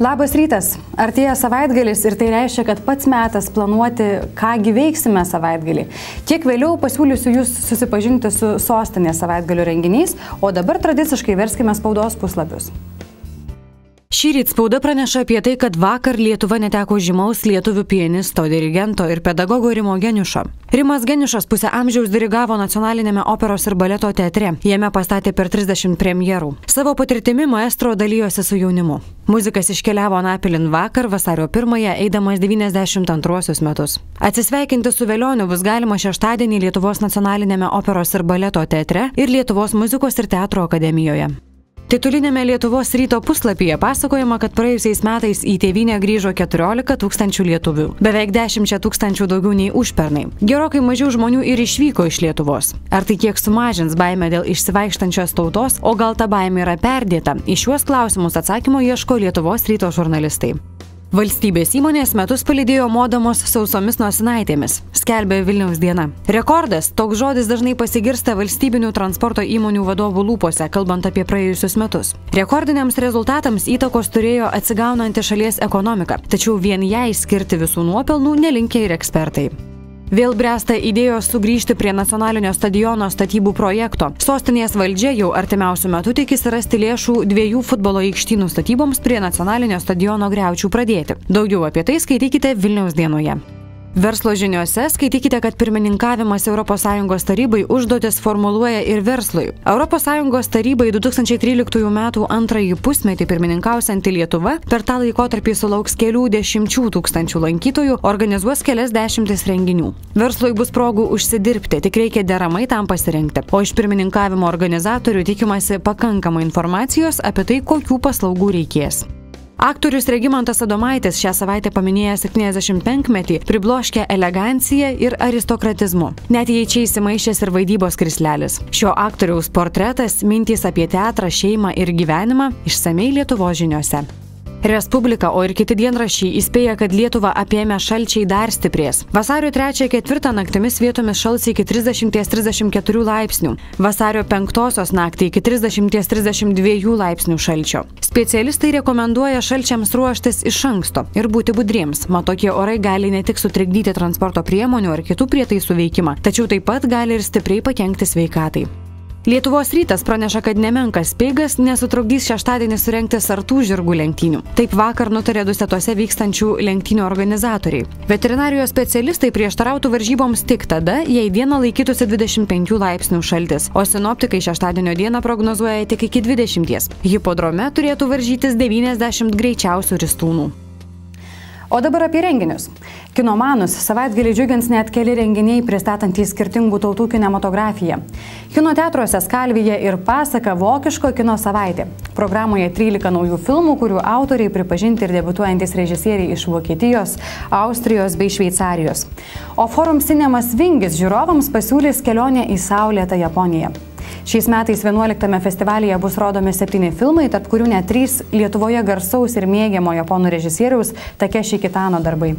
Labas rytas. Artėja savaitgalis ir tai reiškia, kad pats metas planuoti, kągi veiksime savaitgalį. Kiek vėliau pasiūlysiu jūs susipažinti su sostinės savaitgalio renginiais, o dabar tradiciškai verskime spaudos puslapius. Šįryt spauda praneša apie tai, kad vakar Lietuva neteko žymaus lietuvių pianisto, dirigento ir pedagogo Rimo Geniušo. Rimas Geniušas pusę amžiaus dirigavo Nacionalinėme operos ir baleto teatre. Jame pastatė per 30 premjerų. Savo patirtimi maestro dalijosi su jaunimu. Muzikas iškeliavo anapilin vakar, vasario 1-ąją, eidamas 92 metus. Atsisveikinti su velioniu bus galima šeštadienį Lietuvos Nacionalinėme operos ir baleto teatre ir Lietuvos muzikos ir teatro akademijoje. Titulinėme Lietuvos ryto puslapyje pasakojama, kad praėjusiais metais į tėvynę grįžo 14 000 lietuvių, beveik 10 000 daugiau nei užpernai. Gerokai mažiau žmonių ir išvyko iš Lietuvos. Ar tai kiek sumažins baimę dėl išsivaikštančios tautos, o gal ta baimė yra perdėta? Į šiuos klausimus atsakymo ieško Lietuvos ryto žurnalistai. Valstybės įmonės metus palydėjo modamos sausomis nosinaitėmis, skelbė Vilniaus diena. Rekordas, toks žodis dažnai pasigirsta valstybinių transporto įmonių vadovų lūpose, kalbant apie praėjusius metus. Rekordiniams rezultatams įtakos turėjo atsigaunanti šalies ekonomika, tačiau vien jai skirti visų nuopelnų nelinkę ir ekspertai. Vėl bręsta idėjos sugrįžti prie nacionalinio stadiono statybų projekto. Sostinės valdžia jau artimiausiu metu tikisi rasti lėšų 2 futbolo aikštynų statyboms prie nacionalinio stadiono griaučių pradėti. Daugiau apie tai skaitykite Vilniaus dienoje. Verslo žiniose skaitykite, kad pirmininkavimas ES tarybai užduotis formuluoja ir verslui. ES tarybai 2013 metų antrąjį pusmetį pirmininkausianti Lietuva per tą laikotarpį sulauks kelių dešimčių tūkstančių lankytojų, organizuos kelias dešimtis renginių. Verslui bus progų užsidirbti, tik reikia deramai tam pasirengti. O iš pirmininkavimo organizatorių tikimasi pakankamai informacijos apie tai, kokių paslaugų reikės. Aktorius Regimantas Adomaitis šią savaitę paminėjęs 75-metį pribloškia elegancija ir aristokratizmu. Net jei čia įsimaišęs ir vaidybos krislelis. Šio aktoriaus portretas, mintys apie teatrą, šeimą ir gyvenimą išsamiai Lietuvos žiniose. Respublika, o ir kiti dienraščiai įspėja, kad Lietuvą apėmę šalčiai dar stiprės. Vasario 3-4 naktimis vietomis šals iki 30-34 laipsnių. Vasario 5 naktį iki 30-32 laipsnių šalčio. Specialistai rekomenduoja šalčiams ruoštis iš anksto ir būti budriems. Mat tokie orai gali ne tik sutrikdyti transporto priemonių ar kitų prietaisų veikimą, tačiau taip pat gali ir stipriai pakenkti sveikatai. Lietuvos rytas praneša, kad nemenkas speigas nesutrukdys šeštadienį surengti sartų žirgų lenktynių. Taip vakar nutarė Dusetose vykstančių lenktynių organizatoriai. Veterinarijos specialistai prieštarautų varžyboms tik tada, jei dieną laikytųsi 25 laipsnių šaltis, o sinoptikai šeštadienio dieną prognozuoja tik iki 20. Hipodrome turėtų varžytis 90 greičiausių ristūnų. O dabar apie renginius. Kinomanus savaitgalį džiugins net keli renginiai pristatantys skirtingų tautų kinematografiją. Kino teatruose Skalvija ir Pasaka vokiško kino savaitė. Programoje 13 naujų filmų, kurių autoriai pripažinti ir debiutuojantis režisieriai iš Vokietijos, Austrijos bei Šveicarijos. O Forum Cinemas Vingis žiūrovams pasiūlys kelionę į saulėtą Japoniją. Šiais metais 11 festivalyje bus rodomi 7 filmai, tarp kurių net 3 Lietuvoje garsaus ir mėgiamo japonų režisieriaus Takeshi Kitano darbai.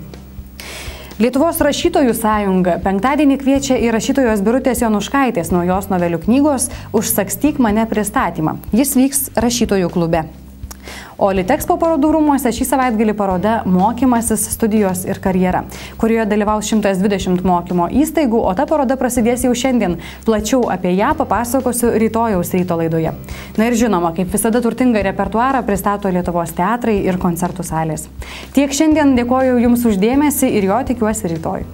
Lietuvos rašytojų sąjunga penktadienį kviečia į rašytojos Birutės Jonuškaitės naujos novelių knygos Užsakstyk mane pristatymą. Jis vyks rašytojų klube. O Litexpo parodų rūmuose šį savaitgalį paroda Mokymasis, studijos ir karjera, kurioje dalyvaus 120 mokymo įstaigų, o ta paroda prasidės jau šiandien. Plačiau apie ją papasakosiu rytojaus ryto laidoje. Na ir žinoma, kaip visada turtingą repertuarą pristato Lietuvos teatrai ir koncertų salės. Tiek šiandien, dėkoju Jums už dėmesį ir jo tikiuosi rytoj.